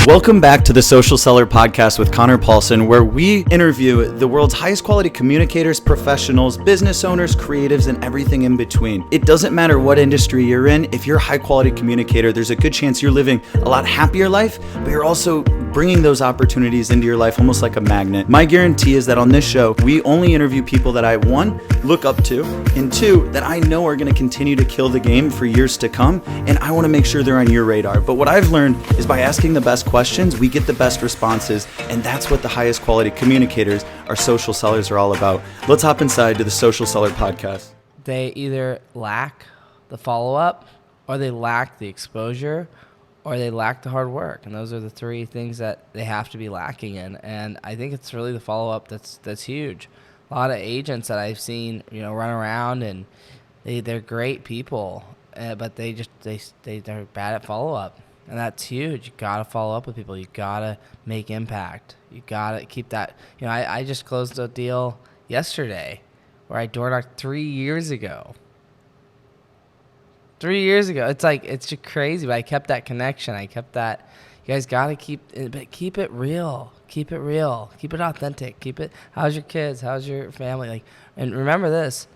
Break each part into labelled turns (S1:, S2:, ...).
S1: Welcome back to the Social Seller Podcast with Conor Paulsen, where we interview the world's highest quality communicators, professionals, business owners, creatives, and everything in between. It doesn't matter what industry you're in. If you're a high quality communicator, there's a good chance you're living a lot happier life, but you're also bringing those opportunities into your life almost like a magnet. My guarantee is that on this show, we only interview people that I, one, look up to, and two, that I know are going to continue to kill the game for years to come, and I want to make sure they're on your radar. But what I've learned is by asking the best questions, we get the best responses, and that's what the highest quality communicators, our social sellers, are all about. Let's hop inside to the Social Seller Podcast.
S2: They either lack the follow-up, or they lack the exposure, or they lack the hard work, and those are the three things that they have to be lacking in. And I think it's really the follow-up that's huge. A lot of agents that I've seen, run around, and they're great people, but they're bad at follow-up. And that's huge. You got to follow up with people. You got to make impact. You got to keep that. I just closed a deal yesterday where I door knocked 3 years ago. 3 years ago. It's just crazy, but I kept that connection. I kept that. You guys got to keep it real. Keep it real. Keep it authentic. How's your kids? How's your family? And remember this,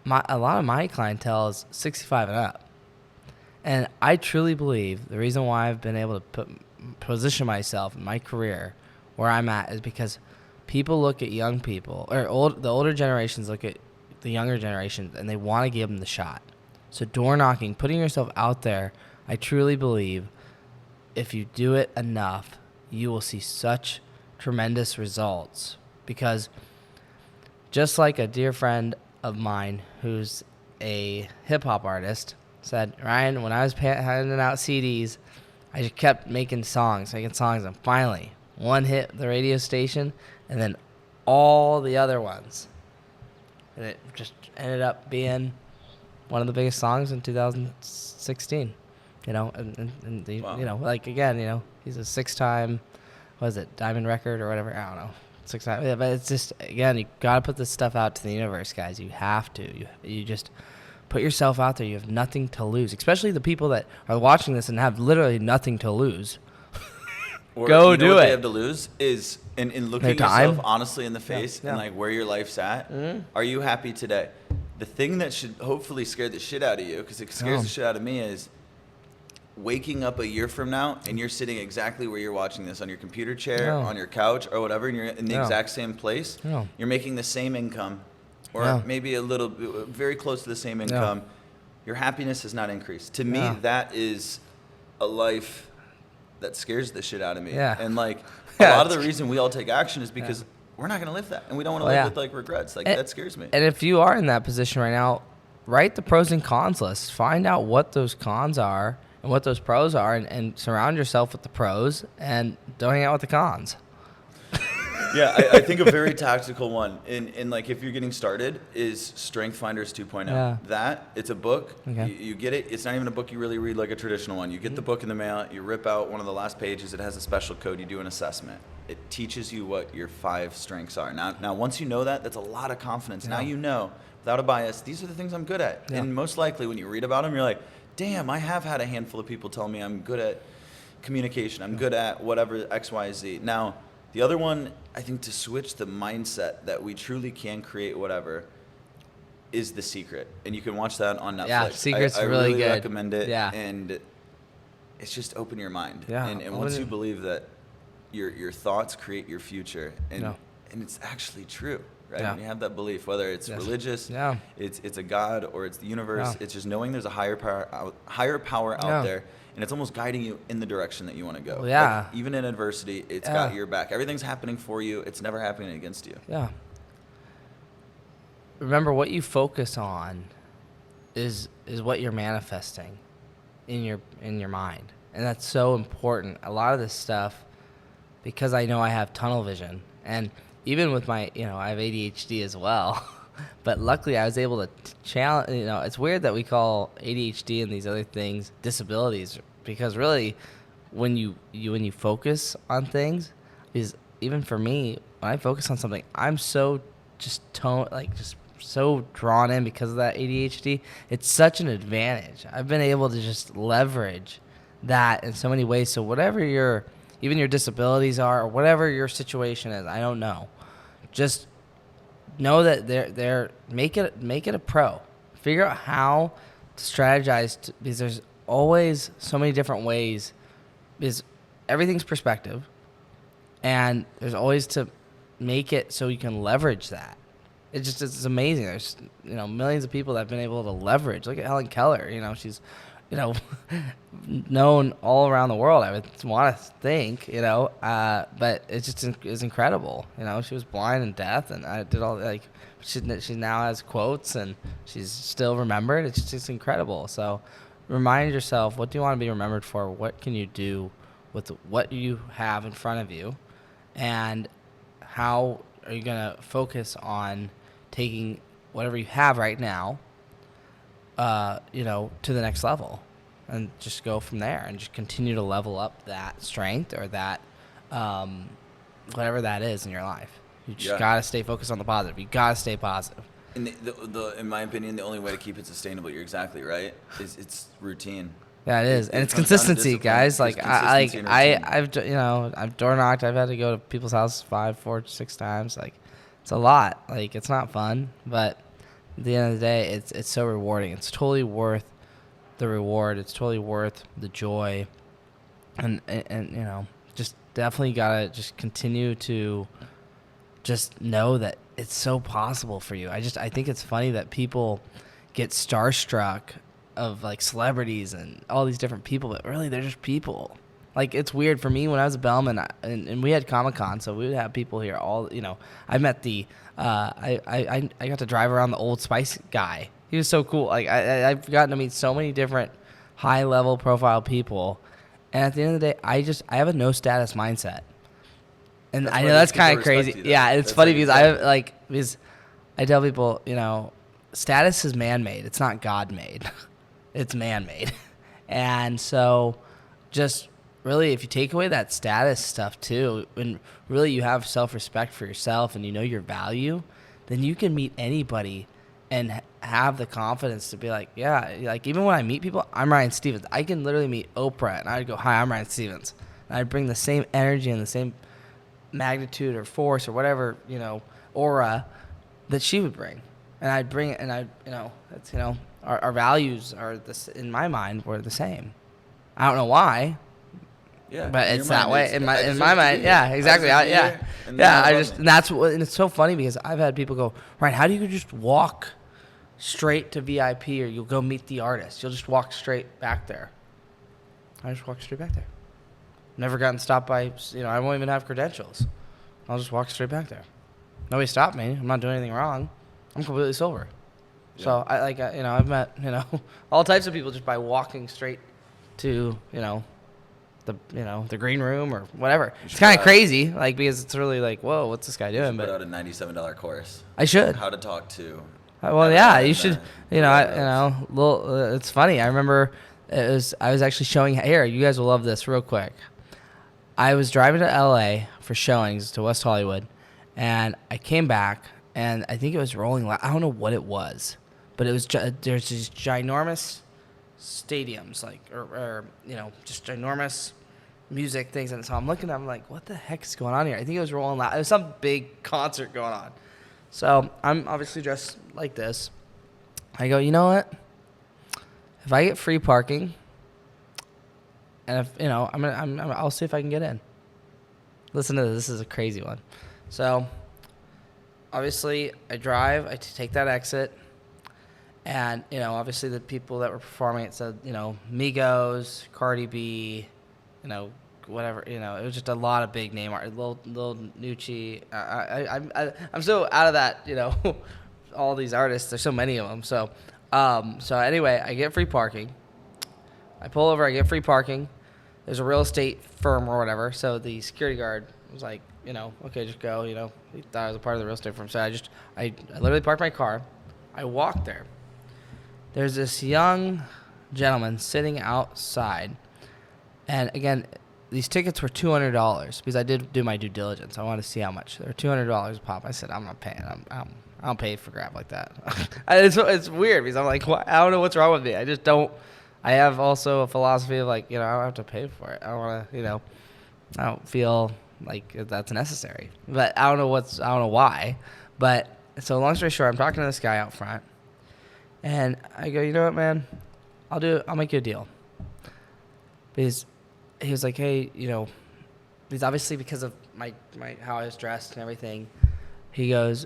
S2: a lot of my clientele is 65 and up. And I truly believe the reason why I've been able to position myself in my career where I'm at is because people look at young people, or the older generations look at the younger generations, and they want to give them the shot. So door knocking, putting yourself out there, I truly believe if you do it enough, you will see such tremendous results. Because just like a dear friend of mine who's a hip-hop artist said, Ryan, when I was handing out CDs, I just kept making songs, and finally one hit the radio station, and then all the other ones. And it just ended up being one of the biggest songs in 2016. Wow. He's a 6-time, diamond record or whatever, I don't know. 6 times, yeah, but it's just, again, you got to put this stuff out to the universe, guys. You have to. You just put yourself out there. You have nothing to lose, especially the people that are watching this and have literally nothing to lose. Go do it.
S1: What they have to lose is in looking yourself honestly in the face and where your life's at. Mm-hmm. Are you happy today? The thing that should hopefully scare the shit out of you, because it scares the shit out of me, is waking up a year from now and you're sitting exactly where you're watching this, on your computer chair, on your couch, or whatever, and you're in the exact same place. You're making the same income, or maybe a little, very close to the same income. Your happiness has not increased. To me, that is a life that scares the shit out of me. And a lot of the reason we all take action is because we're not going to live that, and we don't want to live with regrets. That scares me.
S2: And if you are in that position right now, write the pros and cons list. Find out what those cons are and what those pros are, and surround yourself with the pros, and don't hang out with the cons.
S1: I think a very tactical one, in if you're getting started, is Strength Finders 2.0. That, it's a book. You get it. It's not even a book you really read like a traditional one. You get the book in the mail. You rip out one of the last pages. It has a special code. You do an assessment. It teaches you what your 5 strengths are. Now once you know that, that's a lot of confidence. Now you know, without a bias, these are the things I'm good at. And most likely when you read about them, you're like, damn, I have had a handful of people tell me I'm good at communication. I'm good at whatever X, Y, Z. Now, the other one, I think, to switch the mindset that we truly can create whatever, is The Secret. And you can watch that on Netflix. Yeah,
S2: Secret's
S1: I
S2: really good.
S1: recommend it. Yeah. And it's just open your mind. Yeah. And once you believe that your thoughts create your future, and it's actually true. Right? When you have that belief, whether it's religious, it's a God, or it's the universe, it's just knowing there's a higher power out there, and it's almost guiding you in the direction that you want to go. Even in adversity, it's got your back. Everything's happening for you. It's never happening against you.
S2: Yeah. Remember, what you focus on is what you're manifesting in your mind, and that's so important. A lot of this stuff, because I know I have tunnel vision, and even with my, I have ADHD as well, but luckily I was able to challenge, it's weird that we call ADHD and these other things disabilities, because really when you focus on things, is even for me, when I focus on something, I'm so just so drawn in because of that ADHD. It's such an advantage. I've been able to just leverage that in so many ways. So whatever even your disabilities are, or whatever your situation is. I don't know. Just know that make it a pro. Figure out how to strategize because there's always so many different ways. Because everything's perspective, and there's always to make it so you can leverage that. It's amazing. There's millions of people that have been able to leverage. Look at Helen Keller. She's known all around the world. I would want to think, but it just is incredible. She was blind and deaf, and I did all she now has quotes and she's still remembered. It's just incredible. So remind yourself, what do you want to be remembered for? What can you do with what you have in front of you, and how are you going to focus on taking whatever you have right now, to the next level, and just go from there and just continue to level up that strength or that, whatever that is in your life. You just got to stay focused on the positive. You got to stay positive.
S1: And in my opinion, the only way to keep it sustainable, you're exactly right, is it's routine.
S2: Yeah, it is, and it's consistency, guys. I've door knocked. I've had to go to people's houses 5, 4, 6 times. It's a lot. It's not fun, but at the end of the day, it's so rewarding. It's totally worth the reward. It's totally worth the joy, and just definitely gotta just continue to just know that it's so possible for you. I think it's funny that people get starstruck of celebrities and all these different people, but really they're just people. It's weird for me when I was a bellman, and we had Comic-Con, so we would have people here I met I got to drive around the Old Spice guy. He was so cool. I've gotten to meet so many different high level profile people, and at the end of the day, I have a no status mindset. And I know that's kind of crazy. Yeah, it's funny because because I tell people, status is man-made. It's not God-made. It's man-made. And so just really, if you take away that status stuff too, and really you have self-respect for yourself and you know your value, then you can meet anybody and have the confidence to be even when I meet people, I'm Ryan Stevens. I can literally meet Oprah and I'd go, hi, I'm Ryan Stevens. And I'd bring the same energy and the same magnitude or force or whatever, aura that she would bring. And I'd bring it, and our values are in my mind were the same. I don't know why. Yeah, but it's that way in my mind. Yeah, exactly. And it's so funny because I've had people go, right, how do you just walk straight to VIP, or you'll go meet the artist? You'll just walk straight back there. I just walk straight back there. Never gotten stopped by, I won't even have credentials. I'll just walk straight back there. Nobody stopped me. I'm not doing anything wrong. I'm completely sober. Yeah. So I've met, all types of people just by walking straight to, the green room or whatever. It's kind of crazy, because it's really whoa, what's this guy doing?
S1: You should put out a $97 course.
S2: I should.
S1: How to talk to.
S2: Well, yeah, you should. It's funny. I remember I was actually showing here. You guys will love this. Real quick. I was driving to LA for showings to West Hollywood, and I came back, and I think it was Rolling Loud. I don't know what it was, but it was there's these ginormous stadiums, just ginormous music things, and so I'm looking, I'm like, what the heck is going on here? I think it was Rolling Loud. It was some big concert going on. So I'm obviously dressed like this. I go, you know what? If I get free parking, and if I'll see if I can get in. Listen to this. This is a crazy one. So obviously I drive. I take that exit, and obviously the people that were performing it said Migos, Cardi B, whatever. It was just a lot of big name art. Lil Nucci. I'm so out of that. All these artists. There's so many of them. So anyway, I get free parking. I pull over. I get free parking. There's a real estate firm or whatever. So the security guard was like, okay, just go. He thought I was a part of the real estate firm. So I literally parked my car. I walked there. There's this young gentleman sitting outside. And again, these tickets were $200 because I did do my due diligence. I wanted to see how much. They were $200 a pop. I said, I'm not paying. I don't pay for grab like that. It's weird because I'm like, I don't know what's wrong with me. I just don't. I have also a philosophy of I don't have to pay for it. I don't want to, I don't feel like that's necessary. But I don't know why. But so long story short, I'm talking to this guy out front, and I go, you know what, man, I'll make you a deal. Because he was like, hey, because obviously because of my how I was dressed and everything, he goes,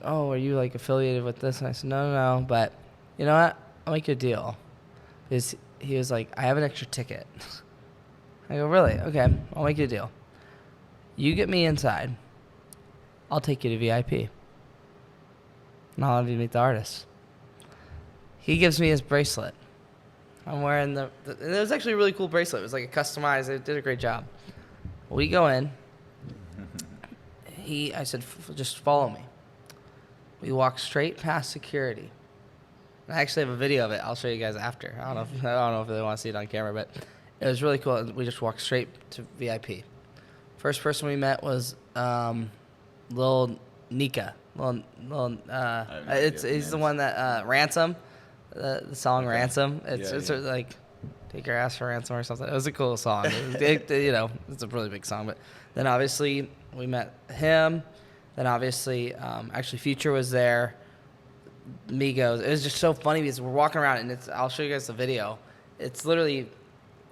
S2: oh, are you like affiliated with this? And I said, no, but you know what, I'll make you a deal. Because he was like, I have an extra ticket. I go, really? Okay, I'll make you a deal. You get me inside, I'll take you to VIP. And I'll have you meet the artist. He gives me his bracelet. I'm wearing it was actually a really cool bracelet. It was like a customized. It did a great job. We go in. I said, just follow me. We walk straight past security. I actually have a video of it. I'll show you guys after. I don't know if they want to see it on camera, but it was really cool. We just walked straight to VIP. First person we met was Lil Nika. He's the one that Ransom. The song Ransom. It's like Take Your Ass for Ransom or something. It was a cool song. It's a really big song. But then obviously we met him. Then obviously actually Future was there. Migos. It was just so funny because we're walking around and I'll show you guys the video. It's literally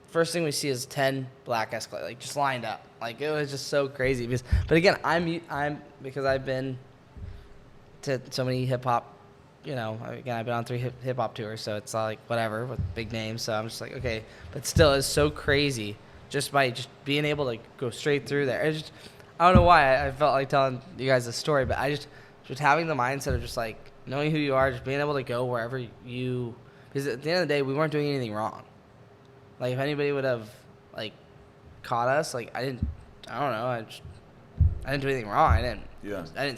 S2: first thing we see is 10 black Escalade like just lined up. Like it was just so crazy. But again, I'm because I've been to so many hip hop. I've been on 3 hip hop tours, so it's like whatever with big names. So I'm just like, okay, but still, it's so crazy just by just being able to go straight through there. I don't know why I felt like telling you guys this story, but I just having the mindset of just like knowing who you are, just being able to go wherever because at the end of the day, we weren't doing anything wrong. Like if anybody would have like caught us, like I don't know, I didn't do anything wrong. I didn't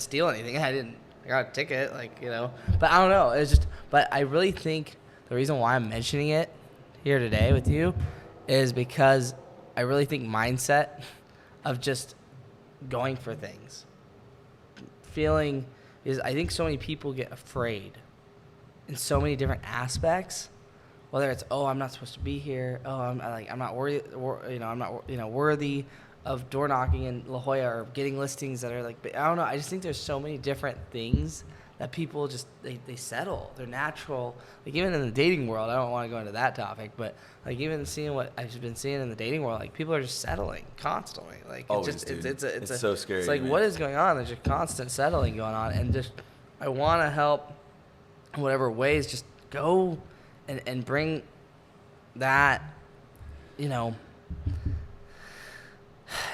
S2: steal anything. I got a ticket, but I don't know. It's just, but I really think the reason why I'm mentioning it here today with you is because I really think mindset of just going for things, is I think so many people get afraid in so many different aspects, whether it's, oh, I'm not supposed to be here. Oh, I'm not worthy, I'm not, worthy of door knocking in La Jolla or getting listings that are like, I don't know. I just think there's so many different things that people just, they settle. They're natural. Like even in the dating world, I don't want to go into that topic, but like even seeing what I've been seeing in the dating world, like people are just settling constantly. Like it's
S1: so scary.
S2: It's like, what is going on? There's just constant settling going on. And just, I want to help in whatever ways, just go and bring that,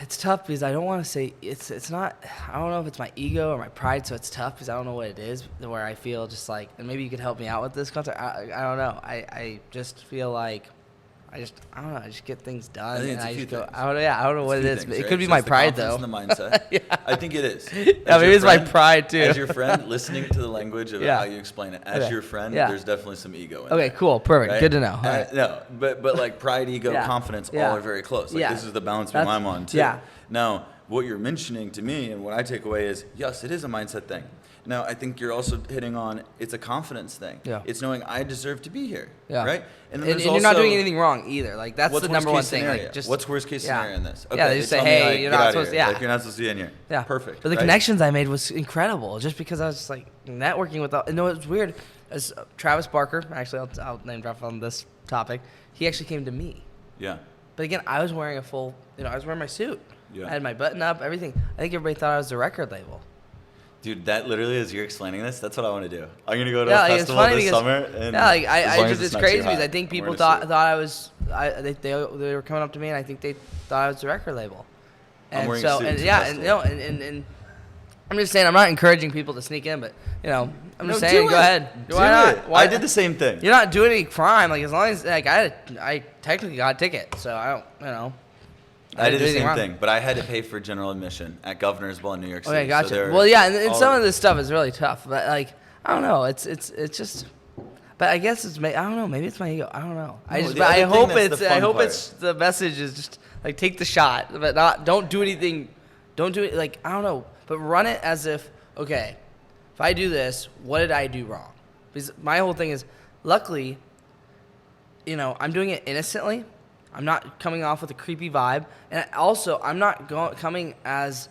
S2: it's tough because I don't want to say it's not, I don't know if it's my ego or my pride, so it's tough because I don't know what it is where I feel just like, and maybe you could help me out with this concept. I don't know. I just feel like I don't know. I just get things done. I don't know what it is. It could be my pride, though.
S1: And the mindset.
S2: Yeah.
S1: I think it is.
S2: Maybe it's my pride, too.
S1: As your friend, listening to the language of how you explain it. As your friend, there's definitely some ego in there.
S2: Cool. Perfect.
S1: Right?
S2: Good to know. All right.
S1: No, but like pride, ego, confidence, all are very close. Like this is the balance beam I'm on, too.
S2: Yeah.
S1: Now, what you're mentioning to me and what I take away is, yes, it is a mindset thing. Now, I think you're also hitting on, it's a confidence thing. Yeah. It's knowing I deserve to be here. Yeah. Right?
S2: And you're not doing anything wrong either. Like, that's the number one thing.
S1: Like, what's worst case scenario in this?
S2: Okay, they just say, hey, you're not supposed to.
S1: Yeah. Like, you're not supposed to be in here.
S2: Yeah.
S1: Perfect.
S2: But the connections I made was incredible just because I was just like networking with it was weird. As Travis Barker, actually, I'll name drop on this topic. He actually came to me.
S1: Yeah.
S2: But again, I was wearing I was wearing my suit.
S1: Yeah.
S2: I had my button up, everything. I think everybody thought I was the record label.
S1: Dude, that literally, as you're explaining this, that's what I want to do. I'm going to go to a festival this summer. And
S2: it's crazy because I think people thought I was, they were coming up to me and I think they thought I was the record label. And
S1: I'm wearing
S2: so,
S1: a suit
S2: and I'm just saying, I'm not encouraging people to sneak in, but, I'm just saying, go ahead.
S1: Why not? I did the same thing.
S2: You're not doing any crime. Like, as long as, like, I technically got a ticket, so I don't,
S1: I did the same thing, but I had to pay for general admission at Governor's Ball in New York City.
S2: Okay, gotcha. So well, yeah, and some of this stuff is really tough, but like I don't know, it's just. But I guess I don't know, maybe it's my ego. I don't know. I hope it's the message is just like take the shot, but don't do anything. Don't do it like I don't know, but run it as if okay, if I do this, what did I do wrong? Because my whole thing is, luckily, I'm doing it innocently. I'm not coming off with a creepy vibe. And also, I'm not coming as,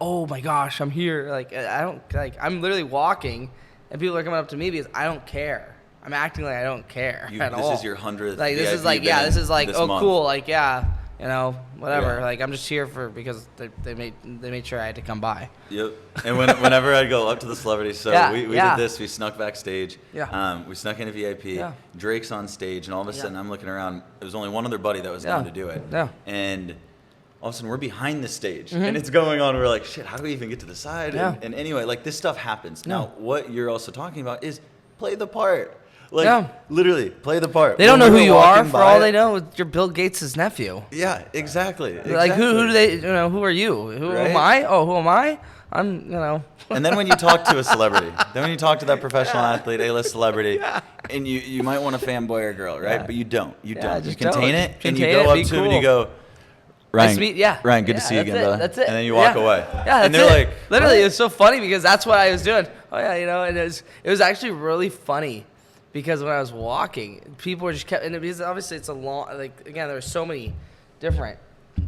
S2: oh my gosh, I'm here. Like, I don't, like, I'm literally walking and people are coming up to me because I don't care. I'm acting like I don't care at all.
S1: This is your 100th.
S2: Like, this
S1: VIP
S2: is like, this is like, oh, month. Cool. Like, whatever. Yeah. Like, I'm just here because they made sure I had to come by.
S1: Yep. And whenever I go up to the celebrity, so we did this. We snuck backstage. Yeah. We snuck in a VIP. Yeah. Drake's on stage, and all of a sudden I'm looking around. There was only one other buddy that was down to do it. Yeah. And all of a sudden we're behind the stage, and it's going on. We're like, shit, how do we even get to the side? Yeah. And anyway, like, this stuff happens. Now, what you're also talking about is play the part. Like, literally, play the part.
S2: They don't know who you are. For all they know, you're Bill Gates' nephew.
S1: Yeah, exactly.
S2: Like, who do they, who are you? Who am I? Oh, who am I? I'm,
S1: And then when you talk to a celebrity, then when you talk to that professional athlete, A-list celebrity, and you might want to fanboy a girl, right? But you don't. You don't. You contain it, and you go up to him and you go, Ryan, Ryan, good to see you again, brother. That's it. And then you walk away.
S2: Yeah, and they're like, literally, it's so funny because that's what I was doing. Oh yeah, and it was actually really funny. Because when I was walking, people were just and because obviously it's a long, like, again, there were so many different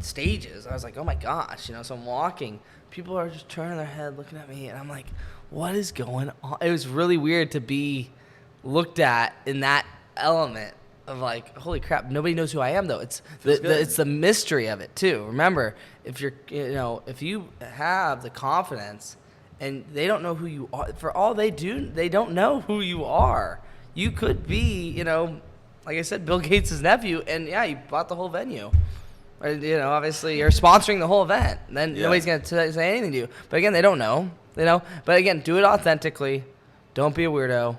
S2: stages. I was like, oh my gosh, so I'm walking. People are just turning their head, looking at me, and I'm like, what is going on? It was really weird to be looked at in that element of like, holy crap, nobody knows who I am though. It's it's the mystery of it too. Remember, if you're, if you have the confidence and they don't know who you are, for all they do, they don't know who you are. You could be, like I said, Bill Gates' nephew, and you bought the whole venue. Or, obviously you're sponsoring the whole event. And then nobody's going to say anything to you. But again, they don't know. But again, do it authentically. Don't be a weirdo.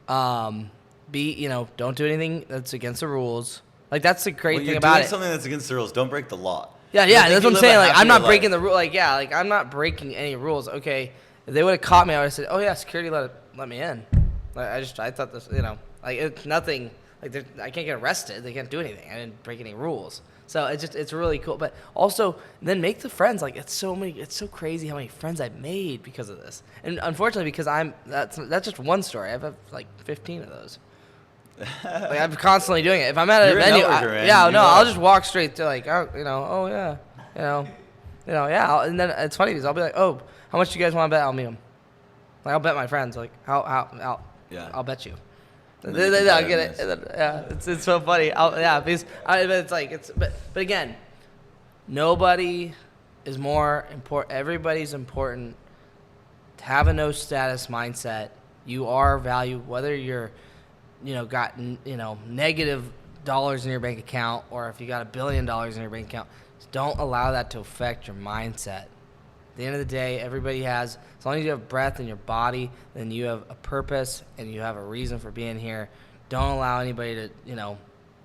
S2: Don't do anything that's against the rules. Like, that's the great thing about it.
S1: Doing something that's against the rules. Don't break the law.
S2: Yeah, that's what I'm saying. Like, I'm not breaking the rule. Like, like, I'm not breaking any rules. Okay, if they would have caught me, I would have said, oh yeah, security let me in. I thought this, like, it's nothing, like, I can't get arrested. They can't do anything. I didn't break any rules. So it's really cool. But also, then make the friends. Like, it's so crazy how many friends I've made because of this. And unfortunately, because that's just one story. I have like 15 of those. Like, I'm constantly doing it. If I'm at a venue, I'll just walk straight to, like, and then it's funny because I'll be like, oh, how much do you guys want to bet? I'll meet them. Like, I'll bet my friends. Like, how I'll bet you. I'll get it. It's so funny. Because but again, nobody is more important. Everybody's important. To have a no status mindset, you are valued. Whether you're, got negative dollars in your bank account, or if you got $1 billion in your bank account, don't allow that to affect your mindset. At the end of the day, everybody has, as long as you have breath in your body, then you have a purpose and you have a reason for being here. Don't allow anybody to,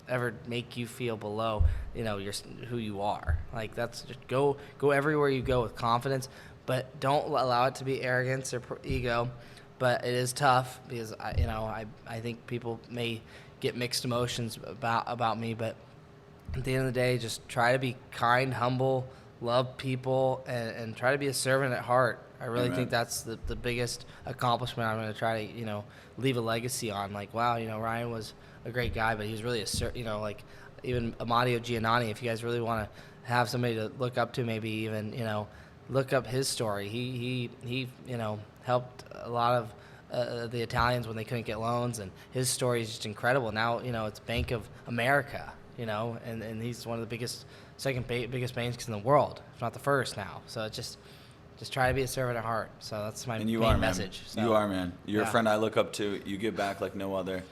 S2: ever make you feel below, who you are. Like, that's just go everywhere you go with confidence, but don't allow it to be arrogance or ego. But it is tough because I think people may get mixed emotions about me, but at the end of the day, just try to be kind, humble, love people, and try to be a servant at heart. I really think that's the biggest accomplishment I'm going to try to, leave a legacy on. Like, wow, Ryan was a great guy, but he was really like even Amadio Giannani, if you guys really want to have somebody to look up to, maybe even, look up his story. He helped a lot of the Italians when they couldn't get loans, and his story is just incredible. Now, it's Bank of America, and he's one of the second biggest banks in the world, if not the first now. So it's just try to be a servant at heart. So that's my main message. So,
S1: you are, man. You're a friend I look up to. You give back like no other.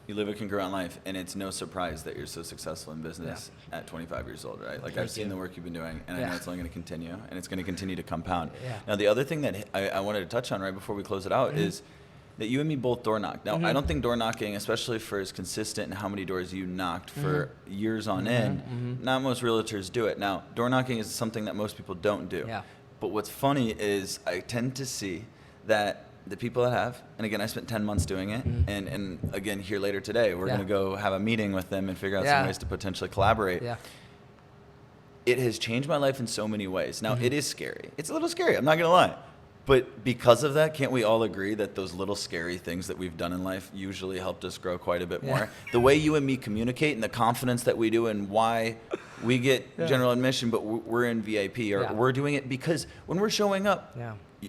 S1: You live a congruent life, and it's no surprise that you're so successful in business at 25 years old, right? Like, I've seen the work you've been doing, and I know it's only going to continue, and it's going to continue to compound. Yeah. Now, the other thing that I wanted to touch on right before we close it out is that you and me both door knocked. Now, I don't think door knocking, especially for as consistent and how many doors you knocked for years on end, not most realtors do it. Now, door knocking is something that most people don't do. Yeah. But what's funny is I tend to see that the people that have, and again, I spent 10 months doing it, and again, here later today, we're going to go have a meeting with them and figure out some ways to potentially collaborate. Yeah. It has changed my life in so many ways. Now, it is scary. It's a little scary, I'm not going to lie. But because of that, can't we all agree that those little scary things that we've done in life usually helped us grow quite a bit more? The way you and me communicate and the confidence that we do and why we get general admission, but we're in VIP, or we're doing it because when we're showing up,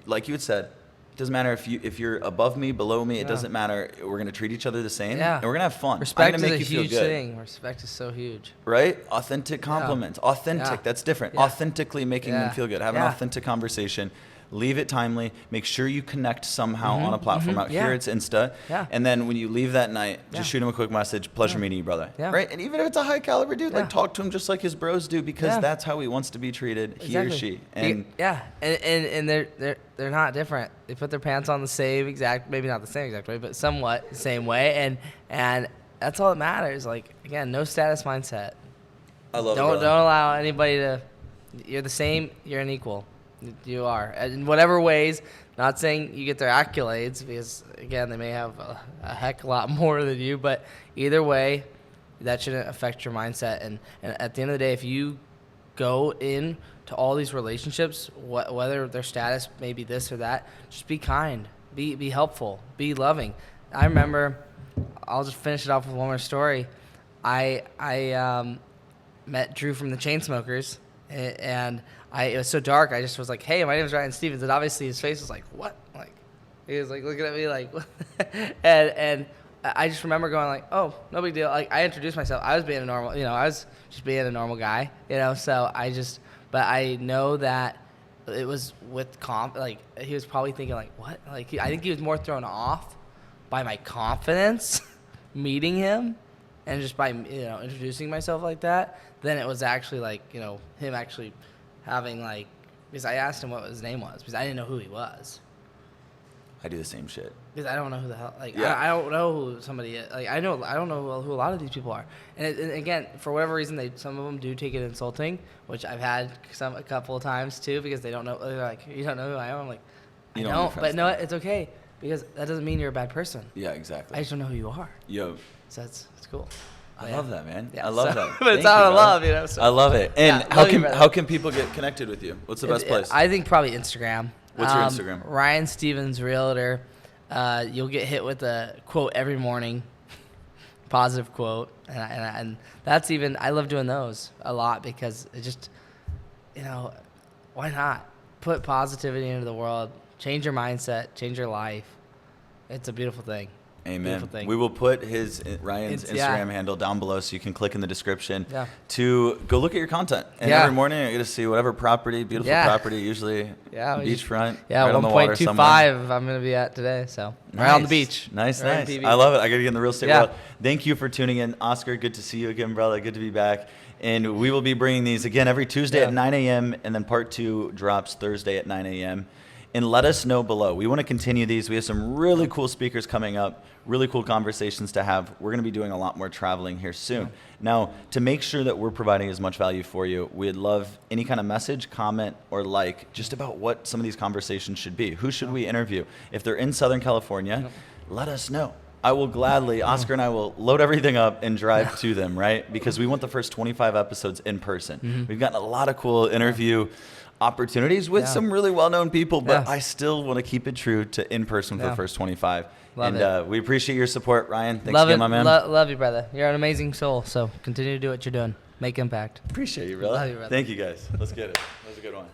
S1: like you had said, it doesn't matter if you're above me, below me, it doesn't matter. We're going to treat each other the same, and we're going to have fun.
S2: Respect is a huge thing. Respect is so huge.
S1: Right? Authentic compliments. Authentic, that's different. Authentically making them feel good. Have an authentic conversation. Leave it timely. Make sure you connect somehow on a platform. Out here, it's Insta. And then when you leave that night, just shoot him a quick message. Pleasure meeting you, brother. Right? And even if it's a high caliber dude, like talk to him just like his bros do, because that's how he wants to be treated, he or she. And
S2: and they're not different. They put their pants on the same exact, maybe not the same exact way, but somewhat the same way. And that's all that matters. Like, again, no status mindset.
S1: I love it.
S2: Don't allow anybody to. You're the same. You're an equal. You are, in whatever ways. Not saying you get their accolades, because again, they may have a heck of a lot more than you, but either way, that shouldn't affect your mindset. And at the end of the day, if you go in to all these relationships, whether their status may be this or that, just be kind, be helpful, be loving. I remember, I'll just finish it off with one more story. I met Drew from the Chainsmokers, and it was so dark. I just was like, "Hey, my name is Ryan Stevens," and obviously his face was like, "What?" Like, he was like looking at me like, and I just remember going like, "Oh, no big deal." Like, I introduced myself. I was being a normal, I was just being a normal guy, So but I know that it was with like he was probably thinking like, "What?" Like, I think he was more thrown off by my confidence meeting him and just by introducing myself like that than it was actually like him actually having like, because I asked him what his name was because I didn't know who he was.
S1: I do the same shit.
S2: Because I don't know who the hell, like, I don't know who somebody is. Like, I don't know who a lot of these people are. And again, for whatever reason, some of them do take it insulting, which I've had a couple of times too, because they don't know, they're like, "You don't know who I am?" I'm like, I don't, but no, it's okay, because that doesn't mean you're a bad person.
S1: Yeah, exactly.
S2: I just don't know who you are.
S1: Yo.
S2: So it's cool.
S1: I love that, man.
S2: Yeah,
S1: I love that.
S2: But it's out of love, So.
S1: I love it. And how can people get connected with you? What's the best place?
S2: I think probably Instagram.
S1: What's your Instagram?
S2: Ryan Stevens Realtor. You'll get hit with a quote every morning, positive quote, and that's even, I love doing those a lot, because it just, why not put positivity into the world, change your mindset, change your life. It's a beautiful thing.
S1: Amen. We will put Ryan's Instagram handle down below, so you can click in the description to go look at your content. And every morning you're going to see whatever property, beautiful property, usually beachfront, right on the water somewhere.
S2: 1.25 I'm going to be at today, so right on the beach.
S1: Nice. I love it. I got to get in the real estate world. Thank you for tuning in. Oscar, good to see you again, brother. Good to be back. And we will be bringing these again every Tuesday at 9 a.m., and then part 2 drops Thursday at 9 a.m. And let us know below. We want to continue these. We have some really cool speakers coming up, really cool conversations to have. We're going to be doing a lot more traveling here soon. Now, to make sure that we're providing as much value for you, we'd love any kind of message, comment, or like just about what some of these conversations should be. Who should we interview? If they're in Southern California, let us know. I will gladly, Oscar and I will load everything up and drive to them, right? Because we want the first 25 episodes in person. We've gotten a lot of cool interview opportunities with some really well-known people, but I still want to keep it true to in-person for the first 25. We appreciate your support, Ryan. Thanks again, my man.
S2: Love you, brother. You're an amazing soul, so continue to do what you're doing. Make impact.
S1: Appreciate you, brother.
S2: Love you, brother.
S1: Thank you, guys. Let's get it. That was a good one.